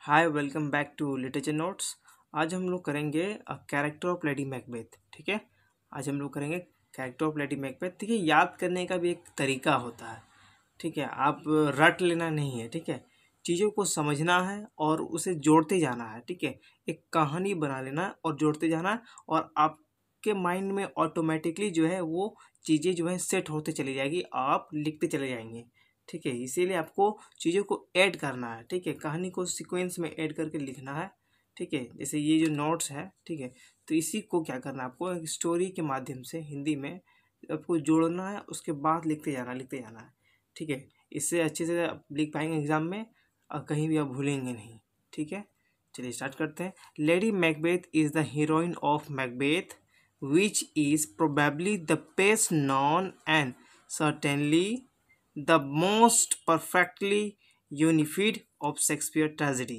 Hi, welcome back to literature notes. आज हम लोग करेंगे कैरेक्टर ऑफ लेडी मैकबेथ। ठीक है, आज हम लोग करेंगे कैरेक्टर ऑफ लेडी मैकबेथ। ठीक है, याद करने का भी एक तरीका होता है। ठीक है, आप रट लेना नहीं है। ठीक है, चीज़ों को समझना है और उसे जोड़ते जाना है। ठीक है, एक कहानी बना लेना है और जोड़ते जाना है, और आपके माइंड में ऑटोमेटिकली जो है वो चीज़ें जो है सेट होते चली जाएगी, आप लिखते चले जाएंगे। ठीक है, इसीलिए आपको चीज़ों को ऐड करना है। ठीक है, कहानी को सीक्वेंस में ऐड करके लिखना है। ठीक है, जैसे ये जो नोट्स है, ठीक है, तो इसी को क्या करना है, आपको एक स्टोरी के माध्यम से हिंदी में आपको जोड़ना है, उसके बाद लिखते जाना है। ठीक है, इससे अच्छे से आप लिख पाएंगे एग्जाम में और कहीं भी आप भूलेंगे नहीं। ठीक है, चलिए स्टार्ट करते हैं। Lady Macbeth is the heroine of Macbeth which is probably the best non and certainly the most perfectly unified of Shakespeare tragedy.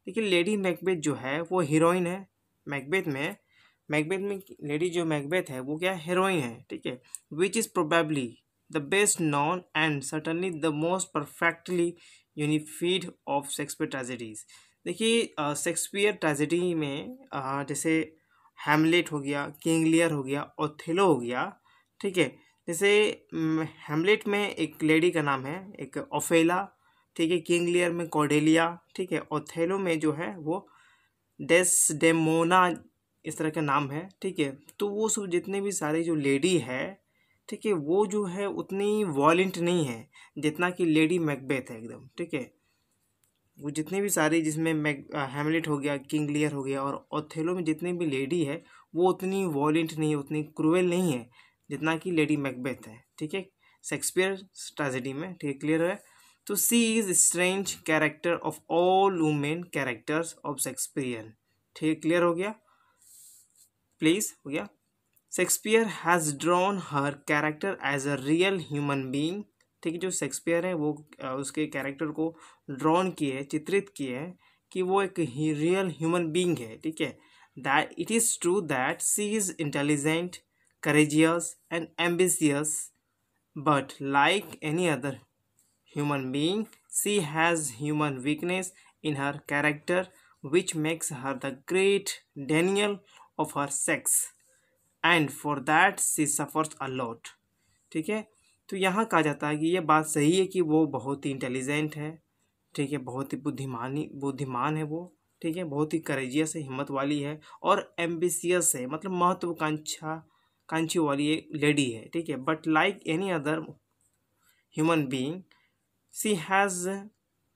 देखिए, लेडी मैकबेथ जो है वो हीरोइन है मैकबेथ में। मैकबेथ में लेडी जो मैकबेथ है वो क्या हीरोइन है। ठीक है, which is probably the best non and certainly the most perfectly unified of Shakespeare tragedies. देखिए, शेक्सपियर ट्रेजेडी में जैसे हैमलेट हो गया, किंग लियर हो गया, ओथेलो हो गया। ठीक है, जैसे हैमलेट में एक लेडी का नाम है, एक ओफेला। ठीक है, किंग लियर में कॉर्डेलिया। ठीक है, ओथेलो में जो है वो डेस्डेमोना, इस तरह का नाम है। ठीक है, तो वो सब जितने भी सारे जो लेडी है, ठीक है, वो जो है उतनी वॉलेंट नहीं है जितना कि लेडी मैकबेथ है एकदम। ठीक है, वो जितने भी सारे जिसमें हैमलेट हो गया, किंग लियर हो गया और ओथेलो में जितनी भी लेडी है वो उतनी वॉलेंट नहीं है, उतनी क्रूएल नहीं है जितना कि लेडी मैकबेथ है। ठीक है, शेक्सपियर ट्रेजेडी में। ठीक है, क्लियर है। तो she is strange character of all women characters of Shakespeare. ठीक है, क्लियर हो गया, प्लीज हो गया। Shakespeare has drawn her character as a real human being. ठीक है, जो शेक्सपियर है वो उसके कैरेक्टर को ड्रॉन किए है, चित्रित किए है कि वो एक रियल ह्यूमन बीइंग है। ठीक है, that it is true that she is intelligent, courageous and ambitious, but like any other human being, she has human weakness in her character, which makes her the great Daniel of her sex, and for that she suffers a lot। ठीक है, तो यहाँ कहा जाता है कि ये बात सही है कि वो बहुत ही इंटेलिजेंट है। ठीक है, बहुत ही बुद्धिमान है वो। ठीक है, बहुत ही करेजियस है, हिम्मत वाली है, और एम्बिशियस है, मतलब कांक्षी वाली एक लेडी है। ठीक है, but like any other human being she has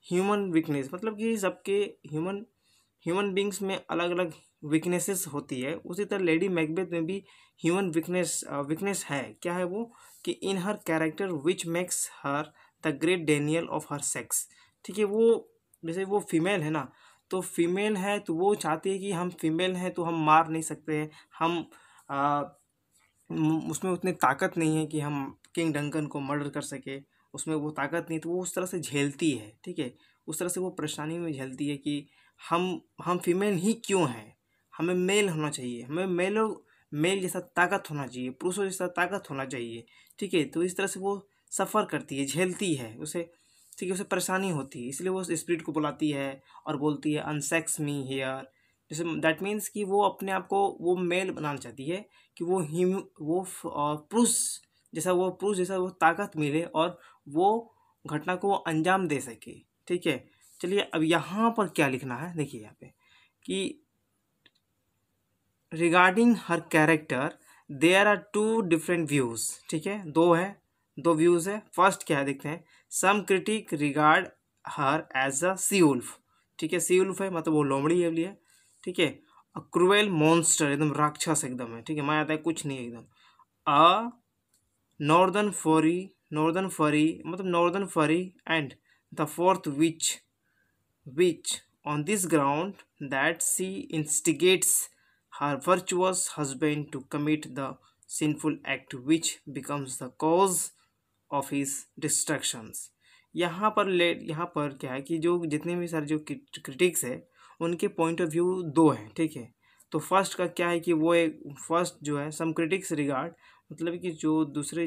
human weakness, मतलब कि सबके ह्यूमन बींग्स में अलग अलग वीकनेसेस होती है। उसी तरह लेडी मैकबेथ में भी ह्यूमन वीकनेस है। क्या है वो, कि in her character which makes her the great Daniel of her sex. ठीक है, वो जैसे वो फीमेल है ना, तो फीमेल है तो वो चाहती है कि हम फीमेल हैं तो हम मार नहीं सकते हैं, हम उसमें उतनी ताकत नहीं है कि हम किंग डंकन को मर्डर कर सके, उसमें वो ताकत नहीं, तो वो उस तरह से झेलती है। ठीक है, उस तरह से वो परेशानी में झेलती है कि हम फीमेल ही क्यों हैं, हमें मेल होना चाहिए, हमें मेल जैसा ताकत होना चाहिए, पुरुषों जैसा ताकत होना चाहिए। ठीक है, तो इस तरह से वो सफ़र करती है, झेलती है उसे। ठीक है, उसे परेशानी होती है, इसलिए वो उस स्पिरिट को बुलाती है और बोलती है अनसेक्स मी हेयर। जैसे दैट मीन्स कि वो अपने आप को वो मेल बनाना चाहती है कि पुरुष जैसा वो ताकत मिले और वो घटना को वो अंजाम दे सके। ठीक है, चलिए अब यहाँ पर क्या लिखना है, देखिए यहाँ पे कि regarding her character there are two different views. ठीक है, दो व्यूज़ है। फर्स्ट क्या है देखते हैं, some critic regard her as a she wolf. ठीक है, सी वुल्फ है मतलब वो लोमड़ी है। ठीक है, क्रूएल मॉन्स्टर, एकदम राक्षस एकदम है। ठीक है, मैं आता है कुछ नहीं एकदम। अ नॉर्दर्न फरी मतलब नॉर्दर्न फरी, and the fourth which on this ground that she instigates her virtuous husband to commit the sinful act which becomes the cause of his destructions। यहाँ पर क्या है कि जो जितने भी सारे जो क्रिटिक्स है उनके पॉइंट ऑफ व्यू दो हैं। ठीक है, तो फर्स्ट का क्या है कि वो एक फर्स्ट जो है सम क्रिटिक्स रिगार्ड, मतलब कि जो दूसरे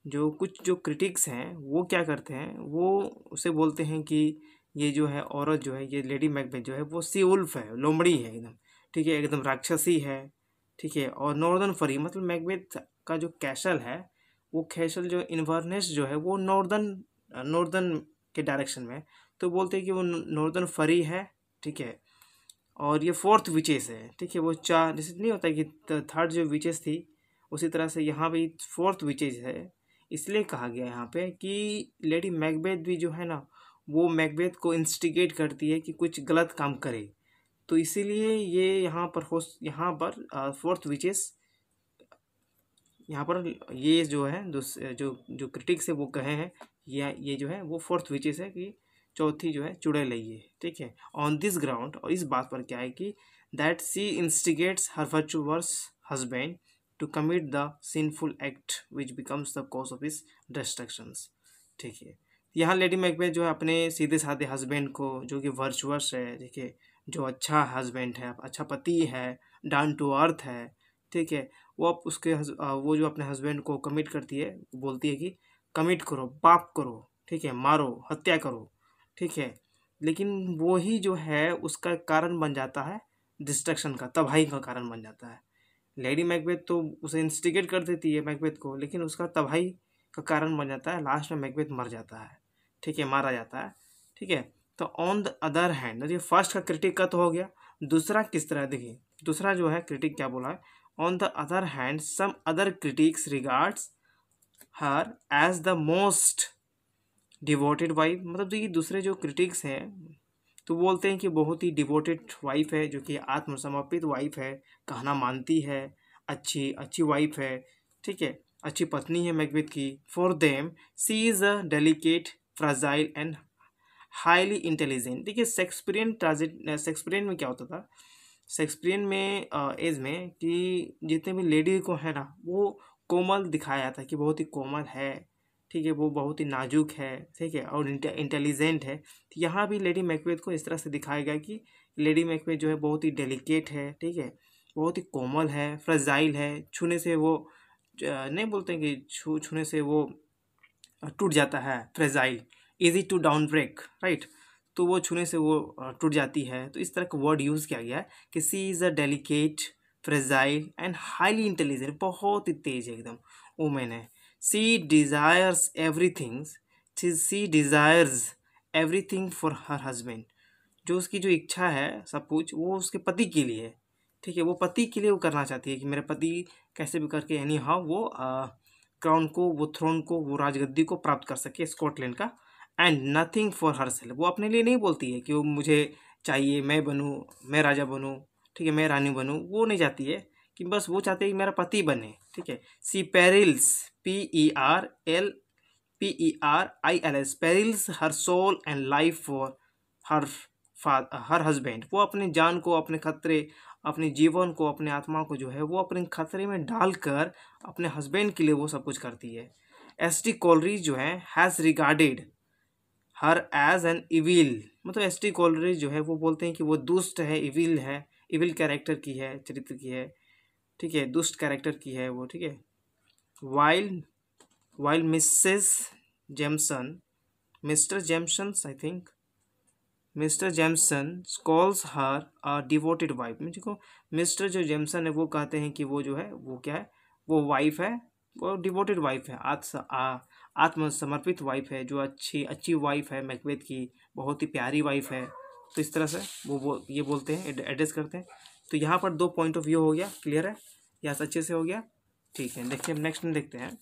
जो कुछ जो क्रिटिक्स हैं वो क्या करते हैं, वो उसे बोलते हैं कि ये जो है औरत जो है, ये लेडी मैकबेथ जो है वो सी उल्फ है, लोमड़ी है एकदम, ठीक है, एकदम राक्षसी है, ठीक है। और नॉर्दर्न फरी मतलब मैकबेथ का जो कैसल है, वो कैसल जो इन्वर्नेस जो है वो नॉर्दर्न नॉर्दर्न के डायरेक्शन में है। तो बोलते हैं कि वो नॉर्दर्न फरी है, ठीक है। और ये फोर्थ विचेस है, ठीक है। वो चार, जैसे नहीं होता कि थर्ड जो विचेस थी, उसी तरह से यहाँ भी फोर्थ विचेस है। इसलिए कहा गया यहाँ पे कि लेडी मैकबेथ भी जो है ना, वो मैकबेथ को इंस्टिगेट करती है कि कुछ गलत काम करे। तो इसीलिए ये यहाँ पर फोर्थ विचेस, यहाँ पर ये जो है जो जो क्रिटिक्स है वो कहे हैं, ये जो है वो फोर्थ विचेस है कि चौथी जो है चुड़ैल है ये, ठीक है। ऑन दिस ग्राउंड, और इस बात पर क्या है कि that she instigates her virtuous husband to commit the sinful act which becomes the cause of his destructions, ठीक है। यहाँ लेडी मैकबेथ जो है अपने सीधे साधे हस्बैंड को, जो कि वर्चुअस है, ठीक है, जो अच्छा हस्बैंड है, अच्छा पति है, डाउन टू अर्थ है, ठीक है, वो अब वो जो अपने हस्बैंड को कमिट करती है, बोलती है कि कमिट करो, पाप करो, ठीक है, मारो, हत्या करो, ठीक है। लेकिन वो ही जो है उसका कारण बन जाता है डिस्ट्रक्शन का, तबाही का कारण बन जाता है। लेडी मैकबेथ तो उसे इंस्टिगेट कर देती है मैकबेथ को, लेकिन उसका तबाही का कारण बन जाता है। लास्ट में मैकबेथ मर जाता है, ठीक है, मारा जाता है, ठीक है। तो ऑन द अदर हैंड, ये फर्स्ट का क्रिटिक का तो हो गया। दूसरा किस तरह, देखिए दूसरा जो है क्रिटिक क्या बोला है, on the other hand some other critics regards her as the most devoted wife. मतलब देखिए दूसरे जो क्रिटिक्स हैं तो बोलते हैं कि बहुत ही डिवोटेड वाइफ है, जो कि आत्मसमर्पित वाइफ है, कहना मानती है, अच्छी अच्छी वाइफ है, ठीक है, अच्छी पत्नी है मैकबेथ की। For them she is a delicate, fragile and highly intelligent. देखिए शेक्सपियरियन में क्या होता था, शेक्सपियरियन में एज में कि जितने भी लेडी को है ना, वो कोमल दिखाया था कि बहुत ही कोमल है, ठीक है, वो बहुत ही नाजुक है, ठीक है, और इंटेलिजेंट है। तो यहाँ भी लेडी मैकबेथ को इस तरह से दिखाया गया कि लेडी मैकबेथ जो है बहुत ही डेलिकेट है, ठीक है, बहुत ही कोमल है, फ्रजाइल है, छूने से वो नहीं बोलते हैं कि छूने से वो टूट जाता है, fragile, easy to down break, right. तो वो छूने से वो टूट जाती है। तो इस तरह का वर्ड यूज़ किया गया है कि she is a delicate, fragile and highly intelligent, बहुत ही तेज है एकदम वुमेन है। She desires everything, she desires everything for her husband. जो उसकी जो इच्छा है सब कुछ वो उसके पति के लिए है, ठीक है, वो पति के लिए वो करना चाहती है कि मेरे पति कैसे भी करके एनी हाउ वो क्राउन को, वो थ्रोन को, वो राजगद्दी को प्राप्त कर सके स्कॉटलैंड का। And nothing for her self, वो अपने लिए नहीं बोलती है कि वो मुझे चाहिए, मैं बनूँ, मैं राजा बनूँ, ठीक है, मैं रानी बनूँ, वो नहीं चाहती है। कि बस वो चाहते हैं कि मेरा पति बने, ठीक है। She perils, PERILS, perils her soul and life for her her husband. वो अपनी जान को, अपने खतरे, अपने जीवन को, अपने आत्मा को जो है वो अपने खतरे में डालकर अपने हस्बैंड के लिए वो सब कुछ करती है। एस टी कोलरिज जो है has regarded her as an evil. मतलब एस टी कोलरिज जो है वो बोलते हैं कि वो दुष्ट है, इविल है, इविल कैरेक्टर की है, चरित्र की है, ठीक है, दुष्ट कैरेक्टर की है वो, ठीक है। While while Jameson Mr Jameson's I think Mr Jameson calls her a devoted wife. मुझे को मिस्टर जो जेमसन है वो कहते हैं कि वो जो है वो क्या है, वो वाइफ है, वो डिवोटेड वाइफ है, आत्मसमर्पित वाइफ है, जो अच्छी अच्छी वाइफ है मैकबेथ की, बहुत ही प्यारी वाइफ है। तो इस तरह से वो ये बोलते हैं, एड्रेस करते हैं। तो यहाँ पर दो पॉइंट ऑफ व्यू हो गया, क्लियर है, यहाँ से अच्छे से हो गया, ठीक है। देखिए नेक्स्ट में देखते हैं।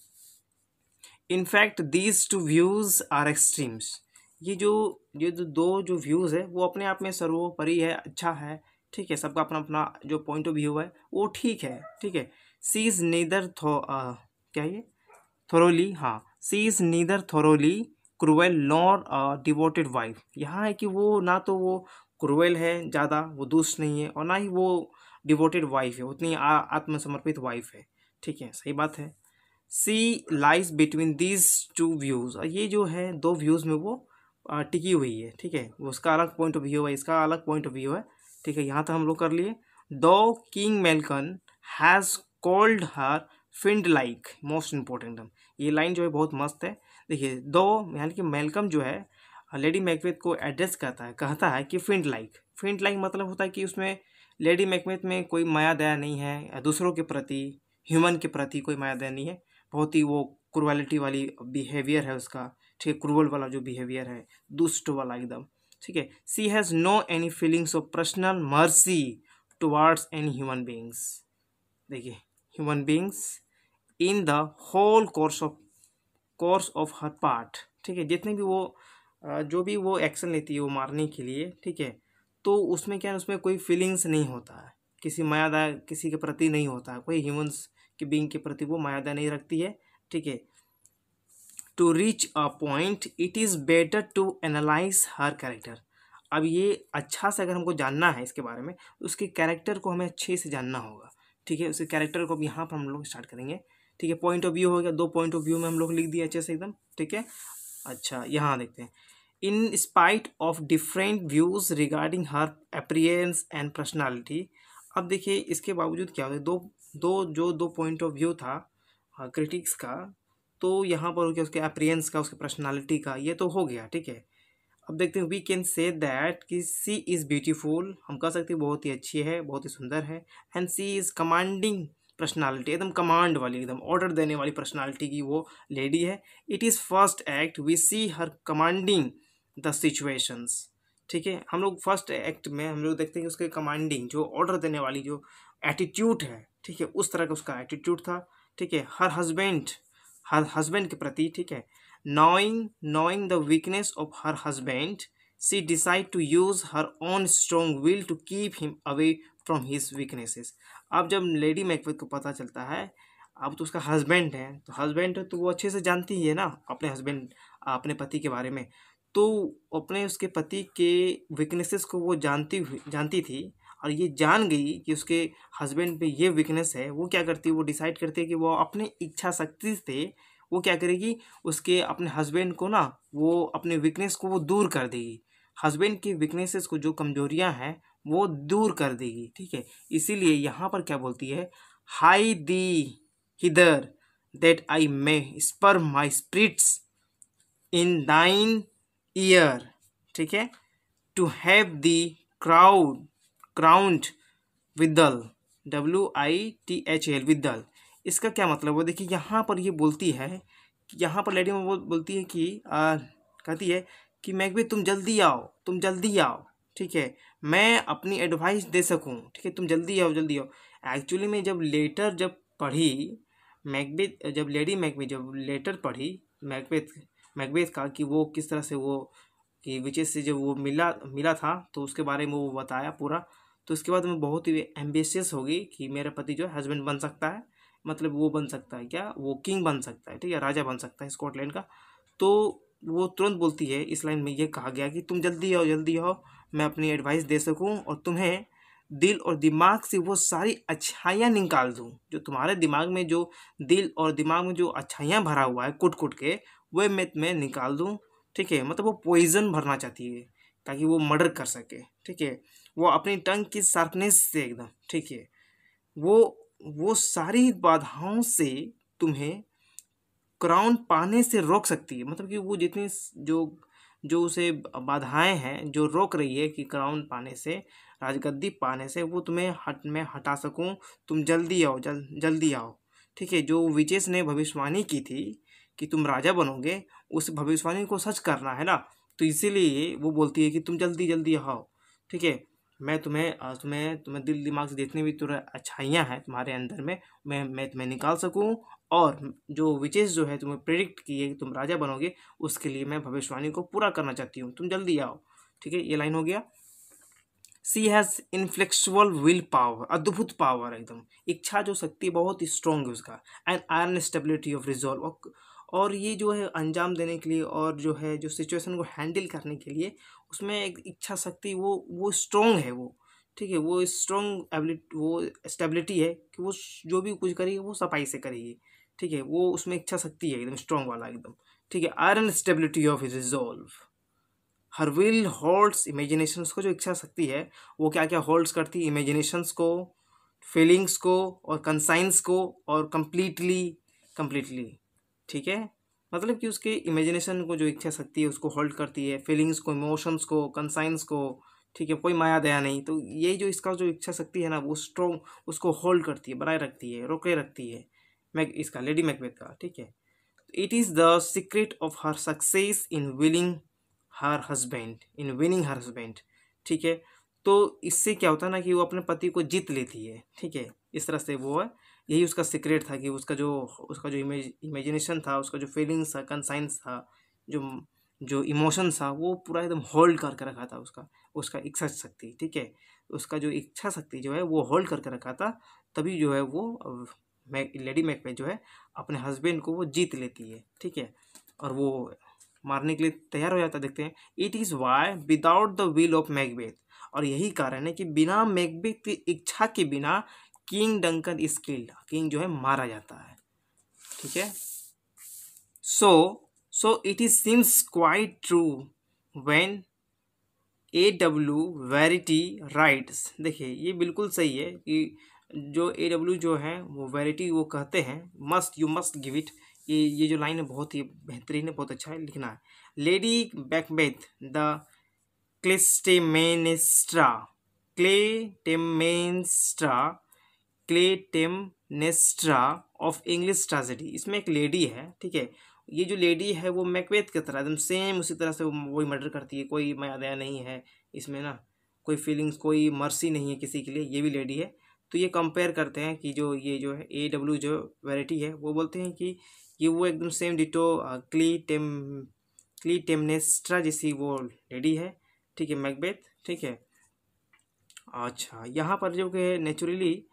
In fact these two views are extremes. ये जो दो जो व्यूज़ है वो अपने आप में सर्वोपरि है, अच्छा है, ठीक है, सबका अपना अपना जो पॉइंट ऑफ व्यू है वो ठीक है, ठीक है। सी इज़ नीदर क्या ये थोरोली, हाँ, she is neither thoroughly cruel nor devoted wife. यहाँ है कि वो ना तो वो क्रूएल है ज़्यादा, वो दुष्ट नहीं है, और ना ही वो डिवोटेड वाइफ है, उतनी आत्मसमर्पित वाइफ है, ठीक है, सही बात है। She lies between these two views, और ये जो है दो व्यूज़ में वो टिकी हुई है, ठीक है, वो उसका अलग पॉइंट ऑफ व्यू है, इसका अलग पॉइंट ऑफ व्यू है, ठीक है। यहाँ तक हम लोग कर लिए। Though King Malcolm has called her fiend like, most important. ये लाइन जो है बहुत मस्त है। देखिए दो, यानी कि मेलकम जो है लेडी मैकबेथ को एड्रेस करता है, कहता है कि फिंड लाइक मतलब होता है कि उसमें लेडी मैकबेथ में कोई माया दया नहीं है, या दूसरों के प्रति, ह्यूमन के प्रति कोई माया दया नहीं है। बहुत ही वो क्रुअलिटी वाली बिहेवियर है उसका, ठीक है, क्रूअल वाला जो बिहेवियर है, दुष्ट वाला एकदम, ठीक है। She has no any feelings of personal mercy towards any human beings. देखिए, human beings in the whole course of her part, ठीक है, जितने भी वो जो भी वो एक्शन लेती है वो मारने के लिए, ठीक है, तो उसमें क्या है, उसमें कोई फीलिंग्स नहीं होता है, किसी मायादा किसी के प्रति नहीं होता है, कोई ह्यूमंस के बीइंग के प्रति वो मायादा नहीं रखती है, ठीक है। To reach a point it is better to analyse her character. अब ये अच्छा से अगर हमको जानना है इसके बारे में, उसके कैरेक्टर को हमें अच्छे से जानना होगा, ठीक है। उसके कैरेक्टर को अब यहाँ पर हम लोग स्टार्ट करेंगे, ठीक है। पॉइंट ऑफ व्यू हो गया, 2 पॉइंट ऑफ व्यू में हम लोग लिख दिए अच्छे से एकदम, ठीक है। अच्छा, यहाँ देखते हैं, in spite of different views regarding her appearance and personality. अब देखिए, इसके बावजूद क्या होता है, दो पॉइंट ऑफ व्यू था क्रिटिक्स का, तो यहाँ पर हो गया उसके अपीयरेंस का, उसके पर्सनालिटी का, ये तो हो गया, ठीक है। अब देखते हैं, वी कैन से दैट कि सी इज़ ब्यूटीफुल, हम कह सकते हैं बहुत ही अच्छी है, बहुत ही सुंदर है। And she is commanding personality, एकदम कमांड वाली, एकदम ऑर्डर देने वाली पर्सनालिटी की वो लेडी है। It is first act we see her commanding the situations, ठीक है। हम लोग फर्स्ट एक्ट में हम लोग देखते हैं कि उसके कमांडिंग, जो ऑर्डर देने वाली जो एटीट्यूड है, ठीक है, उस तरह का उसका एटीट्यूड था, ठीक है। हर हस्बैंड के प्रति, ठीक है, knowing the weakness of her husband, she decide to use her own strong will to keep him away from his weaknesses। अब जब लेडी मैकबेथ को पता चलता है, अब तो उसका हस्बैंड है, तो हस्बैंड है तो वो अच्छे से जानती ही है ना अपने पति के बारे में, तो अपने उसके पति के वीकनेसेस को वो जानती थी, और ये जान गई कि उसके हस्बैंड पे ये वीकनेस है। वो क्या करती है, वो डिसाइड करती है कि वो अपने इच्छा शक्ति से वो क्या करेगी, उसके अपने हस्बैंड को ना, वो अपने वीकनेस को वो दूर कर देगी, हस्बैंड की वीकनेसेस को, जो कमजोरियां हैं वो दूर कर देगी, ठीक है। इसीलिए यहाँ पर क्या बोलती है, hie thee hither that I may spur my spirits in thine ear, ठीक है, to have thee crowned withal, WITHL withal. इसका क्या मतलब है, देखिए यहाँ पर ये बोलती है कि यहाँ पर लेडी में बोलती है कि कहती है कि मैकबेथ तुम जल्दी आओ, ठीक है, मैं अपनी एडवाइस दे सकूँ, ठीक है, तुम जल्दी आओ। एक्चुअली में जब पढ़ी मैकबेथ, जब लेटर पढ़ी मैकबेथ का, कि वो किस तरह से वो कि विचेस से जब वो मिला था, तो उसके बारे में वो बताया पूरा, तो उसके बाद मैं बहुत ही एम्बिशियस होगी कि मेरा पति जो है हस्बैंड बन सकता है, मतलब वो बन सकता है, क्या वो किंग बन सकता है, ठीक है, राजा बन सकता है स्कॉटलैंड का। तो वो तुरंत बोलती है, इस लाइन में ये कहा गया कि तुम जल्दी आओ, मैं अपनी एडवाइस दे सकूं और तुम्हें दिल और दिमाग से वो सारी अच्छाइयाँ निकाल दूं, जो तुम्हारे दिमाग में, जो दिल और दिमाग में जो अच्छाइयाँ भरा हुआ है कुट के, वह मैं निकाल दूं, ठीक है। मतलब वो पॉइजन भरना चाहती है ताकि वो मर्डर कर सके, ठीक है, वो अपनी टंग की शार्पनेस से एकदम, ठीक है, वो सारी बाधाओं से तुम्हें क्राउन पाने से रोक सकती है। मतलब कि वो जितनी जो जो उसे बाधाएं हैं जो रोक रही है कि क्राउन पाने से, राजगद्दी पाने से, वो मैं हटा सकूं, तुम जल्दी आओ, ठीक है। जो विचेस ने भविष्यवाणी की थी कि तुम राजा बनोगे, उस भविष्यवाणी को सच करना है ना, तो इसीलिए वो बोलती है कि तुम जल्दी आओ, ठीक है। मैं तुम्हें दिल दिमाग से जितनी भी तुम्हारी अच्छाइयाँ हैं तुम्हारे अंदर में, मैं तुम्हें निकाल सकूं, और जो विचेस जो है तुम्हें प्रेडिक्ट किए कि तुम राजा बनोगे, उसके लिए मैं भविष्यवाणी को पूरा करना चाहती हूँ, तुम जल्दी आओ, ठीक है। ये लाइन हो गया। सी हैज़ इनफ्लेक्सिबल विल पावर, अद्भुत पावर, एकदम इच्छा जो शक्ति बहुत ही स्ट्रॉन्ग है उसका। And iron stability of resolve, और ये जो है अंजाम देने के लिए, और जो है जो सिचुएशन को हैंडल करने के लिए, उसमें एक इच्छा शक्ति, वो स्ट्रॉन्ग है वो, ठीक है, वो स्ट्रॉन्ग एबिलिटी, वो स्टेबिलिटी है कि वो जो भी कुछ करेगी वो सफाई से करेगी, ठीक है। वो उसमें इच्छा शक्ति है एकदम स्ट्रॉन्ग वाला एकदम, ठीक है। Iron stability of resolve, her will holds imaginations को, जो इच्छा शक्ति है वो क्या क्या होल्ड्स करती है, इमेजिनेशंस को, फीलिंग्स को, और कंसाइंस को, और कंप्लीटली, ठीक है। मतलब कि उसके इमेजिनेशन को, जो इच्छा शक्ति है उसको होल्ड करती है, फीलिंग्स को, इमोशंस को, कंसाइंस को, ठीक है, कोई माया दया नहीं। तो ये जो इसका जो इच्छा शक्ति है ना, वो स्ट्रॉन्ग, उसको होल्ड करती है, बनाए रखती है, रोके रखती है इसका लेडी मैकबेथ का, ठीक है। It is the secret of her success in winning her husband, ठीक है। तो इससे क्या होता है ना कि वो अपने पति को जीत लेती है, ठीक है। इस तरह से वो है, यही उसका सीक्रेट था कि उसका जो इमेजिनेशन था, उसका जो फीलिंग्स था, कंसाइंस था, जो जो इमोशन था, वो पूरा एकदम होल्ड करके रखा था उसका उसका इच्छा शक्ति, ठीक है। उसका जो इच्छा शक्ति जो है वो होल्ड करके रखा था, तभी जो है वो लेडी मैकबेथ जो है अपने हस्बैंड को वो जीत लेती है, ठीक है। और वो मारने के लिए तैयार हो जाता है। देखते हैं, it is why without the will of Macbeth, और यही कारण है कि बिना मैकबेथ की इच्छा के बिना king Duncan is killed, king जो है मारा जाता है, ठीक है। So it is seems quite true when AW verity rights. देखिए ये बिल्कुल सही है कि जो AW जो है वो वेरिटी वो कहते हैं, यू मस्ट गिव इट। ये जो लाइन है बहुत ही बेहतरीन है, बहुत अच्छा है, लिखना है। Lady Macbeth the Clytemnestra Clytemnestra Clytemnestra of English tragedy. इसमें एक लेडी है, ठीक है। ये जो लेडी है वो मैकबेथ की तरह एकदम सेम उसी तरह से वही मर्डर करती है, कोई माया दया नहीं है इसमें ना, कोई फीलिंग्स, कोई मर्सी नहीं है किसी के लिए, ये भी लेडी है। तो ये कंपेयर करते हैं कि जो है AW जो वेराइटी है, वो बोलते हैं कि ये वो एकदम सेम डिटो क्लीटेमनेस्ट्रा जैसी वो लेडी है, ठीक है, मैकबेथ, ठीक है। अच्छा, यहाँ पर जो कि naturally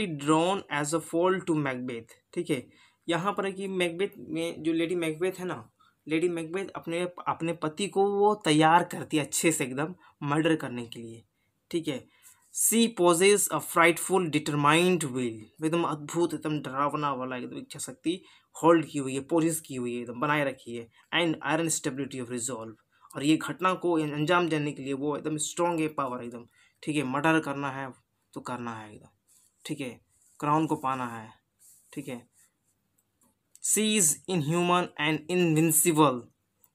drawn as a foil to Macbeth, ठीक है। यहाँ पर है कि मैकबेथ में जो लेडी मैकबेथ है ना, लेडी मैकबेथ अपने अपने पति को वो तैयार करती है अच्छे से एकदम मर्डर करने के लिए, ठीक है। She possesses a frightful determined will, एकदम अद्भुत, एकदम डरावना वाला एकदम इच्छा शक्ति होल्ड की हुई है, पोजेस की हुई है, एकदम बनाए रखी है। And iron stability of resolve, और ये घटना को अंजाम देने के लिए वो एकदम स्ट्रॉन्ग है, पावर एकदम, ठीक है। मर्डर करना है तो करना है एकदम, ठीक है, क्राउन को पाना है, ठीक है। She is inhuman and invincible.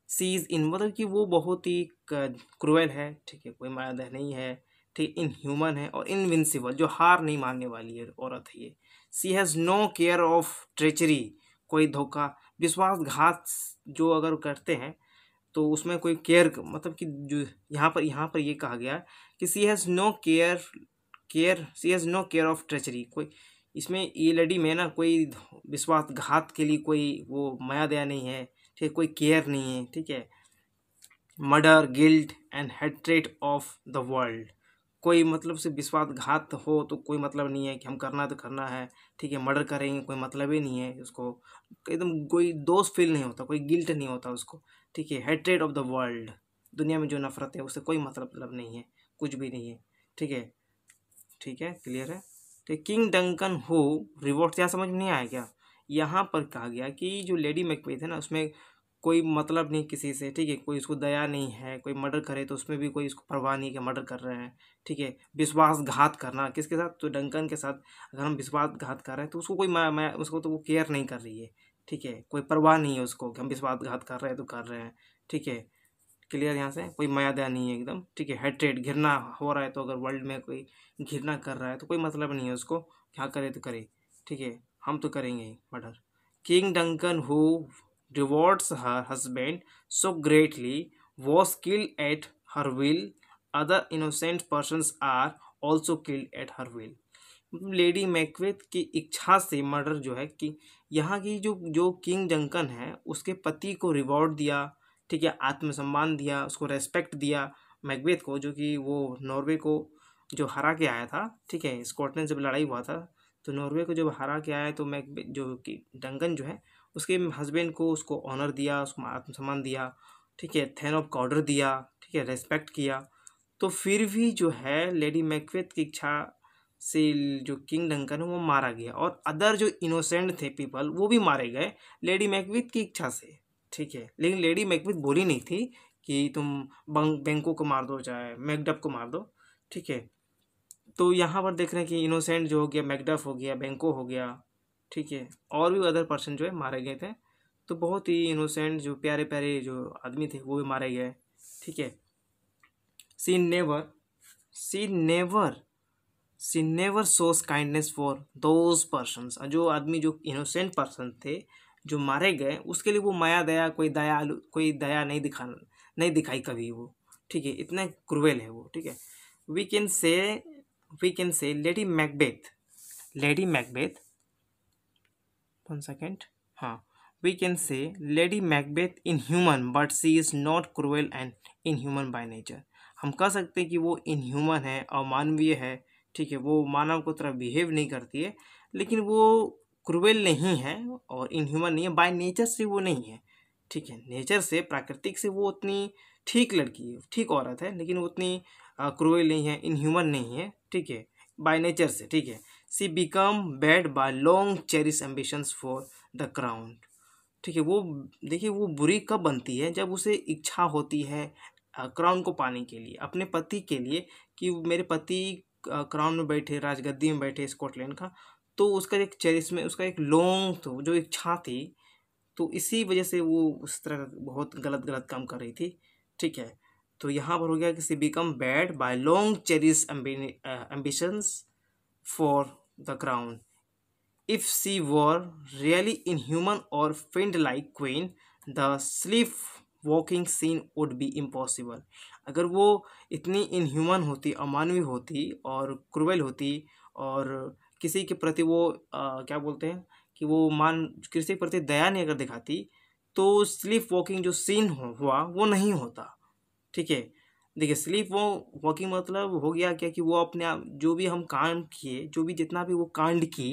She is in मतलब कि वो बहुत ही क्रूएल है, ठीक है, कोई माया दया नहीं है, ठीक, इनह्यूमन है, और इनविंसिबल, जो हार नहीं मानने वाली है औरत है ये। She has no care of treachery, कोई धोखा विश्वासघात जो अगर करते हैं तो उसमें कोई केयर, मतलब कि जो यहाँ पर ये कहा गया कि she has no care of treachery, कोई इसमें ये लेडी में ना कोई विश्वासघात के लिए कोई वो माया दया नहीं है, ठीक है, कोई केयर नहीं है, ठीक है। Murder, guilt and hatred of the world, कोई मतलब से विश्वासघात हो तो कोई मतलब नहीं है कि हम करना तो करना है, ठीक है, मर्डर करेंगे कोई मतलब ही नहीं है उसको, एकदम कोई दोष फील नहीं होता, कोई गिल्ट नहीं होता उसको, ठीक है। हेट्रेट ऑफ द वर्ल्ड, दुनिया में जो नफरत है उससे कोई मतलब नहीं है, कुछ भी नहीं है, ठीक है, ठीक है, क्लियर है। तो किंग डंकन हो रिवॉर्ड, क्या समझ में नहीं आया क्या? यहाँ पर कहा गया कि जो लेडी मैकबेथ है ना, उसमें कोई मतलब नहीं किसी से, ठीक है, कोई उसको दया नहीं है, कोई मर्डर करे तो उसमें भी कोई उसको परवाह नहीं कि मर्डर कर रहे हैं, ठीक है। विश्वासघात करना किसके साथ, तो डंकन के साथ अगर हम विश्वासघात कर रहे हैं तो उसको कोई मैं उसको तो वो केयर नहीं कर रही है, ठीक है, कोई परवाह नहीं है उसको कि हम विश्वासघात कर रहे हैं तो कर रहे हैं, ठीक है, क्लियर। यहाँ से कोई माया दया नहीं है एकदम, ठीक है। हेट्रेड, घृणा हो रहा है तो अगर वर्ल्ड में कोई घृणा कर रहा है तो कोई मतलब नहीं है उसको, क्या करे तो करे, ठीक है, हम तो करेंगे ही murder. King Duncan who rewards her husband so greatly was killed at her will, other innocent persons are also killed at her will। Lady Macbeth की इच्छा से मर्डर जो है कि यहाँ की जो जो किंग डंकन है उसके पति को रिवॉर्ड दिया, ठीक है, आत्मसम्मान दिया, उसको रेस्पेक्ट दिया मैकबेथ को, जो कि वो नॉर्वे को जो हरा के आया था, ठीक है, स्कॉटलैंड से जब लड़ाई हुआ था तो नॉर्वे को जब हरा के आया तो मैकबेथ जो कि डंकन जो है उसके हस्बैंड को उसको ऑनर दिया, उसको आत्मसम्मान दिया, ठीक है, थैन ऑफ ऑर्डर दिया, ठीक है, रेस्पेक्ट किया। तो फिर भी जो है लेडी मैकबेथ की इच्छा से जो किंग डंकन है वो मारा गया, और अदर जो इनोसेंट थे पीपल वो भी मारे गए लेडी मैकबेथ की इच्छा से, ठीक है। लेकिन लेडी मैकबेथ बोली नहीं थी कि तुम बैंको को मार दो चाहे मैकडफ को मार दो, ठीक है। तो यहाँ पर देख रहे हैं कि इनोसेंट जो हो गया मैकडफ हो गया, बैंको हो गया, ठीक है, और भी अदर पर्सन जो है मारे गए थे। तो बहुत ही इनोसेंट जो प्यारे प्यारे जो आदमी थे वो भी मारे गए, ठीक है। She never she never she never shows kindness for those persons. जो आदमी जो इनोसेंट पर्सन थे जो मारे गए उसके लिए वो माया दया कोई दया नहीं दिखाई कभी वो, ठीक है। इतना क्रूएल है वो, ठीक है। We can say Lady Macbeth 1 second, हाँ, we can say Lady Macbeth inhuman but she is not cruel and inhuman by nature. हम कह सकते हैं कि वो इनह्यूमन है, अमानवीय है, ठीक है। वो मानव को तरह बिहेव नहीं करती है, लेकिन वो क्रूएल नहीं है और इनह्यूमन नहीं है, बाय नेचर से वो नहीं है, ठीक है। नेचर से, प्राकृतिक से वो उतनी ठीक लड़की है, ठीक औरत है, लेकिन वो उतनी क्रूएल नहीं है, इनह्यूमन नहीं है, ठीक है, बाय नेचर से, ठीक है। She become bad by long cherish ambitions for the crown, ठीक है। वो देखिए वो बुरी कब बनती है, जब उसे इच्छा होती है क्राउन को पाने के लिए, अपने पति के लिए, कि मेरे पति क्राउन में बैठे, राजगद्दी में बैठे स्कॉटलैंड का, तो उसका एक चेरिश में उसका एक लॉन्ग तो जो इच्छा थी, तो इसी वजह से वो उस तरह का बहुत गलत काम कर रही थी, ठीक है। तो यहाँ पर हो गया कि she become bad by long cherish ambitions for the crown. If she were really inhuman or fiend-like queen, the sleep-walking scene would be impossible. अगर वो इतनी इनह्यूमन होती, अमानवीय होती और क्रूएल होती और किसी के प्रति वो क्या बोलते हैं कि वो किसी के प्रति दया नहीं अगर दिखाती, तो स्लीप वॉकिंग जो सीन हुआ वो नहीं होता, ठीक है। देखिए स्लीप वॉकिंग मतलब हो गया क्या कि वो अपने आप जो भी हम कांड किए, जो भी जितना भी वो कांड की,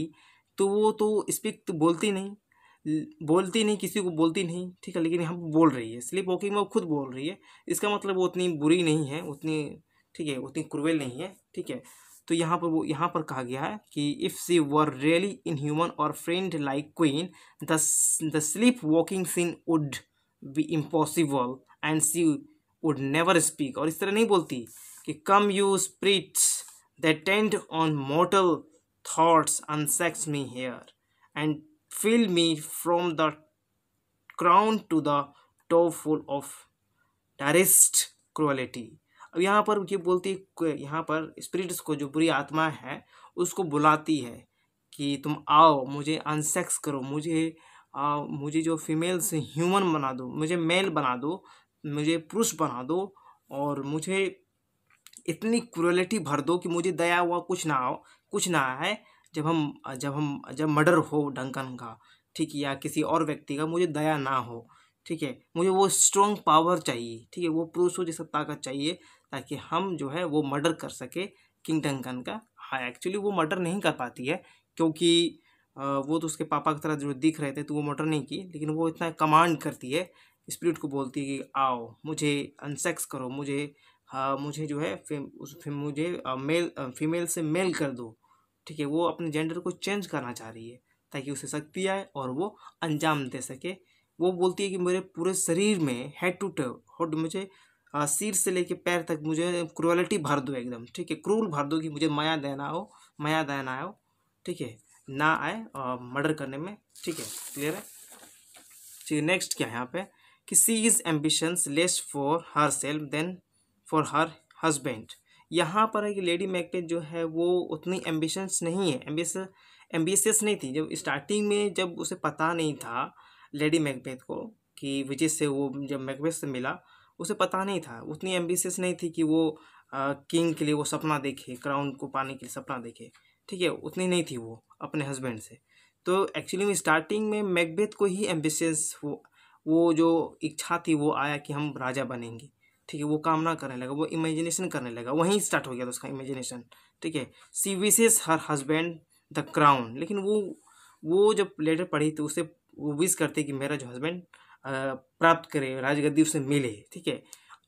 तो वो तो स्पीक तो बोलती नहीं, किसी को बोलती नहीं, ठीक है, लेकिन यहाँ पर बोल रही है। स्लीप वॉकिंग में वो खुद बोल रही है, इसका मतलब वो उतनी बुरी नहीं है, उतनी, ठीक है, उतनी क्रूएल नहीं है, ठीक है। तो यहाँ पर कहा गया है कि if she were really inhuman और fiend like queen, the sleep walking scene would be impossible and she would never speak. और इस तरह नहीं बोलती कि come you spirits that tend on mortal thoughts unsex me here and fill me from the crown to the top full of direst cruelty। अब यहाँ पर ये बोलती है, यहाँ पर स्पिरिट्स को, जो बुरी आत्मा है उसको बुलाती है कि तुम आओ, मुझे अनसेक्स करो, मुझे जो फीमेल से ह्यूमन बना दो, मुझे मेल बना दो, मुझे पुरुष बना दो, और मुझे इतनी क्रूएलिटी भर दो कि मुझे दया हुआ कुछ ना आए जब मर्डर हो डंकन का, ठीक है, या किसी और व्यक्ति का, मुझे दया ना हो, ठीक है। मुझे वो स्ट्रॉन्ग पावर चाहिए, ठीक है, वो पुरुषों जैसा ताकत चाहिए, ताकि हम जो है वो मर्डर कर सके किंग डंकन का। हाँ, एक्चुअली वो मर्डर नहीं कर पाती है, क्योंकि वो तो उसके पापा की तरह जो दिख रहे थे, तो वो मर्डर नहीं की, लेकिन वो इतना कमांड करती है, स्पिरिट को बोलती है कि आओ, मुझे अनसेक्स करो, मुझे जो है मुझे फीमेल से मेल कर दो, ठीक है। वो अपने जेंडर को चेंज करना चाह रही है ताकि उसे शक्ति आए और वो अंजाम दे सके। वो बोलती है कि मेरे पूरे शरीर में हेड टू टो मुझे सिर से लेके पैर तक मुझे क्रूअलिटी भर दो एकदम, ठीक है, क्रूर भर दो कि मुझे माया दया ना आए, ठीक है, ना आए मर्डर करने में, ठीक है, क्लियर है। ठीक है, नेक्स्ट क्या है यहाँ पे कि she is ambitions less for her self than for her husband. यहाँ पर है कि लेडी मैकबेथ जो है वो उतनी एम्बिशंस नहीं है, एम्बिशियस नहीं थी। जब स्टार्टिंग में जब उसे पता नहीं था लेडी मैकबेथ को कि विजय से वो जब मैकबेथ से मिला, उसे पता नहीं था, उतनी एम्बिशियस नहीं थी कि वो किंग के लिए वो सपना देखे, क्राउन को पाने के लिए सपना देखे, ठीक है, उतनी नहीं थी वो अपने हस्बैंड से। तो एक्चुअली में स्टार्टिंग में मैकबेथ को ही एम्बिशियस वो जो इच्छा थी वो आया कि हम राजा बनेंगे, ठीक है, वो कामना करने लगा, वो इमेजिनेशन करने लगा, वहीं स्टार्ट हो गया था उसका इमेजिनेशन, ठीक है। She wishes her husband the crown, लेकिन वो जब लेटर पढ़ी तो उसे वो विश करते कि मेरा जो हस्बैंड प्राप्त करे, राजगद्दी उसे मिले, ठीक है।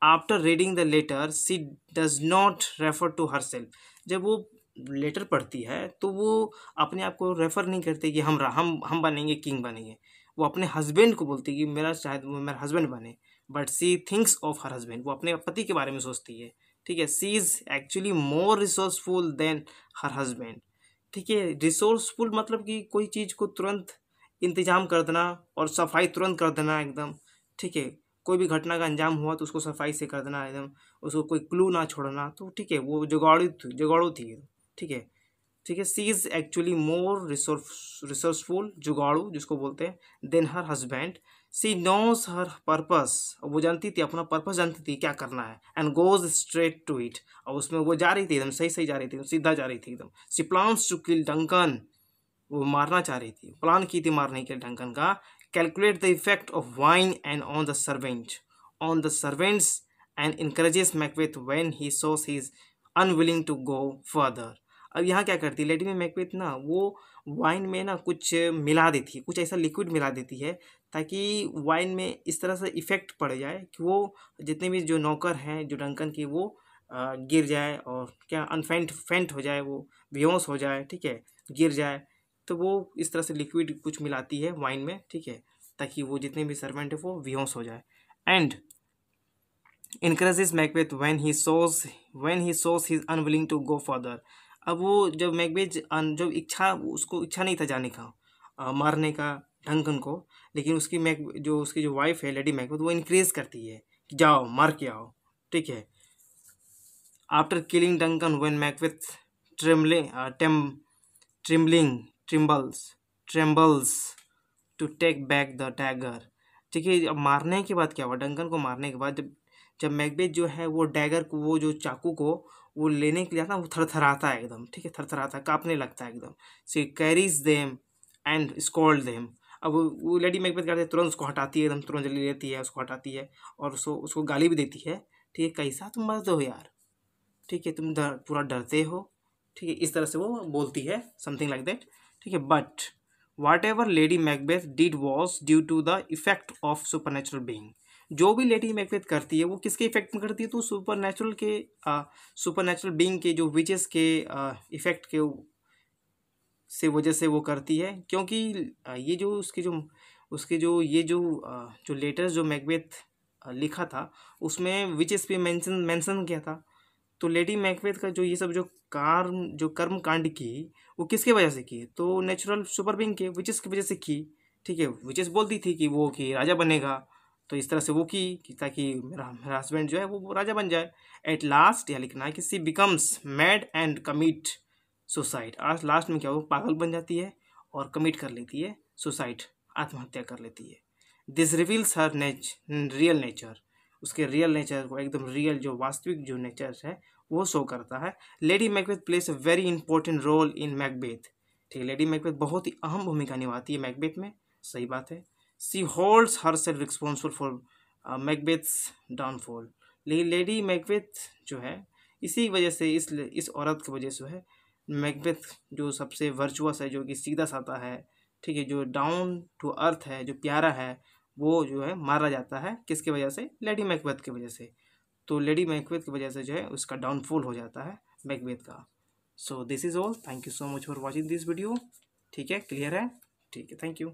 After reading the letter she does not refer to herself. जब वो लेटर पढ़ती है तो वो अपने आप को रेफर नहीं करते कि हम बनेंगे, किंग बनेंगे, वो अपने हस्बैंड को बोलती कि शायद मेरा हस्बैंड बने, but she thinks of her husband, वो अपने पति के बारे में सोचती है, ठीक है। She is actually more resourceful than her husband, ठीक है। रिसोर्सफुल मतलब कि कोई चीज़ को तुरंत इंतजाम कर देना और सफाई तुरंत कर देना एकदम, ठीक है। कोई भी घटना का अंजाम हुआ तो उसको सफाई से कर देना एकदम, उसको कोई क्लू ना छोड़ना, तो ठीक है, वो जुगाड़ू थी, ठीक है। ठीक है, सी इज़ एक्चुअली मोर रिसोर्सफुल, जुगाड़ू जिसको बोलते हैं, देन हर हस्बैंड। सी नोज हर पर्पस, वो जानती थी अपना पर्पस, जानती थी क्या करना है, and goes straight to it, और उसमें वो जा रही थी एकदम सही सही जा रही थी, सीधा जा रही थी एकदम। सी प्लान्स टू किल डंकन, वो मारना चाह रही थी, प्लान की थी मारने के डंकन का। Calculate the effect of wine and on the servants and encourages Macbeth when he sees he is unwilling to go further. अब यहाँ क्या करती है लेडी में मैकबेथ ना, वो वाइन में ना कुछ मिला देती है, कुछ ऐसा लिक्विड मिला देती है ताकि वाइन में इस तरह से इफेक्ट पड़ जाए कि वो जितने भी जो नौकर हैं जो डंकन की, वो गिर जाए और क्या अनफेंट फेंट हो जाए, वो बेहोश हो जाए, ठीक है, गिर जाए। तो वो इस तरह से लिक्विड कुछ मिलाती है वाइन में, ठीक है, ताकि वो जितने भी सर्वेंट है वो बेहोश हो जाए। And encourages Macbeth when he shows he's unwilling to go further। अब वो जब मैकबेथ जब इच्छा, उसको इच्छा नहीं था जाने का, मारने का डंकन को, लेकिन उसकी जो वाइफ है लेडी मैकबेथ, वो इंक्रेज करती है कि जाओ मार के आओ, ठीक है। After killing Duncan when Macbeth trembles to take back the dagger, ठीक है। अब मारने के बाद क्या हुआ, डंकन को मारने के बाद जब जब मैकबेथ जो है वो डैगर को, वो जो चाकू को वो लेने के लिए आता है, वो थरथराता है एकदम, ठीक है, थरथराता है, कांपने लगता है एकदम। She carries them and scold them. अब वो लेडी मैकबेथ करते तुरंत उसको हटाती है, एकदम तुरंत जल्दी लेती है, उसको हटाती है और उसको गाली भी देती है, ठीक है, कैसा तुम मर्द हो यार, ठीक है, तुम पूरा डरते हो, ठीक है, इस तरह से वो बोलती है, समथिंग लाइक दैट, ठीक है। But whatever Lady Macbeth did was due to the effect of super being. जो भी लेडी मैकबेथ करती है वो किसके इफेक्ट में करती है, तो सुपर नेचुरल बीइंग के, जो विचेस के इफेक्ट के से वजह से वो करती है। क्योंकि ये जो जो लेटर्स जो मैकबेथ लिखा था उसमें विचेस पे मेंशन किया था। तो लेडी मैकबेथ का जो ये सब जो कर्म कांड की, वो किसके वजह से की, तो नेचुरल सुपर बीइंग के, विचेस की वजह से की, ठीक है। विचेस बोलती थी कि राजा बनेगा, तो इस तरह से वो की ताकि मेरा हस्बैंड जो है वो राजा बन जाए। एट लास्ट यह लिखना है कि she becomes mad and commit suicide. आज लास्ट में क्या, वो पागल बन जाती है और कमिट कर लेती है सुसाइड, आत्महत्या कर लेती है। This reveals her real nature, उसके रियल नेचर को, एकदम रियल जो वास्तविक जो नेचर है वो शो करता है। Lady Macbeth plays a very important role in Macbeth, ठीक है, लेडी मैकबेथ बहुत ही अहम भूमिका निभाती है मैकबेथ में, सही बात है। She holds herself responsible for Macbeth's downfall. लेकिन लेडी मैकबेथ जो है, इसी वजह से, इस औरत की वजह से है मैकबेथ जो सबसे वर्चुअस है, जो कि सीधा साधा है, ठीक है, जो डाउन टू अर्थ है, जो प्यारा है, वो जो है मारा जाता है, किसकी वजह से, लेडी मैकबेथ की वजह से। तो लेडी मैकबेथ की वजह से जो है उसका डाउनफॉल हो जाता है मैकबेथ का। So this is all, thank you so much for watching this video, ठीक है, क्लियर है, ठीक है, थैंक यू।